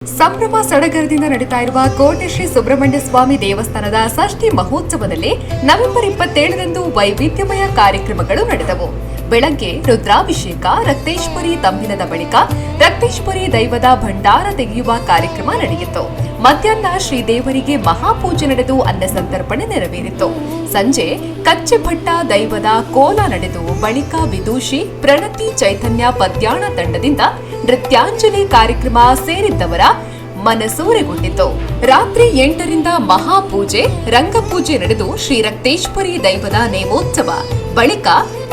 ಸಂಭ್ರಮ ಸಡಗರದಿಂದ ನಡೀತಾ ಇರುವ ಕೋಟೆ ಶ್ರೀ ಸುಬ್ರಹ್ಮಣ್ಯ ಸ್ವಾಮಿ ದೇವಸ್ಥಾನದ ಷಷ್ಠಿ ಮಹೋತ್ಸವದಲ್ಲಿ ನವೆಂಬರ್ 27ರಂದು ವೈವಿಧ್ಯಮಯ ಕಾರ್ಯಕ್ರಮಗಳು ನಡೆದವು. ಬೆಳಗ್ಗೆ ರುದ್ರಾಭಿಷೇಕ, ರಕ್ತೇಶ್ವರಿ ತಂಬಿನದ ಬಳಿಕ ರಕ್ತೇಶ್ವರಿ ದೈವದ ಭಂಡಾರ ತೆಗೆಯುವ ಕಾರ್ಯಕ್ರಮ ನಡೆಯಿತು. ಮಧ್ಯಾಹ್ನ ಶ್ರೀದೇವರಿಗೆ ಮಹಾಪೂಜೆ ನಡೆದು ಅನ್ನಸಂತರ್ಪಣೆ ನೆರವೇರಿತು. ಸಂಜೆ ಕಚ್ಚೆಭಟ್ಟ ದೈವದ ಕೋಲ ನಡೆದು ಬಳಿಕ ವಿದೂಷಿ ಪ್ರಣತಿ ಚೈತನ್ಯ ಪದ್ಯಾಣ ತಂಡದಿಂದ ನೃತ್ಯಾಂಜಲಿ ಕಾರ್ಯಕ್ರಮ ಸೇರಿದ್ದವರ ಮನಸೂರೆಗೊಂಡಿತು. ರಾತ್ರಿ 8ರಿಂದ ಮಹಾಪೂಜೆ, ರಂಗಪೂಜೆ ನಡೆದು ಶ್ರೀ ರಕ್ತೇಶ್ವರಿ ದೈವದ ನೇಮೋತ್ಸವ, ಬಳಿಕ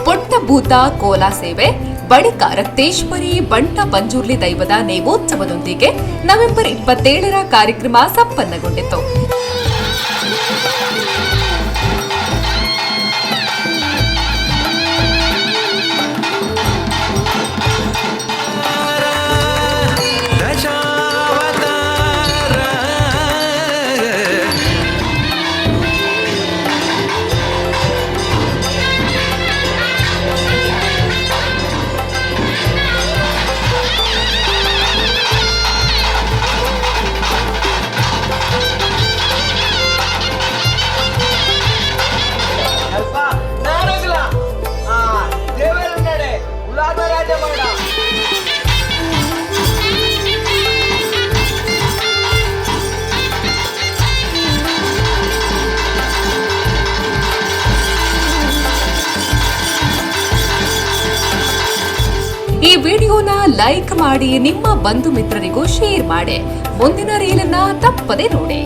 ಪೊಟ್ಟಭೂತ ಕೋಲ ಸೇವೆ, ಬಳಿಕ ರಕ್ತೇಶ್ವರಿ ಬಂಟ ಪಂಜುರ್ಲಿ ದೈವದ ನೇಮೋತ್ಸವದೊಂದಿಗೆ ನವೆಂಬರ್ 27ರ ಕಾರ್ಯಕ್ರಮ ಸಂಪನ್ನಗೊಂಡಿತು. ಈ ವಿಡಿಯೋನ ಲೈಕ್ ಮಾಡಿ, ನಿಮ್ಮ ಬಂಧು ಮಿತ್ರರಿಗೂ ಶೇರ್ ಮಾಡಿ. ಮುಂದಿನ ರೀಲನ್ನ ತಪ್ಪದೆ ನೋಡಿ.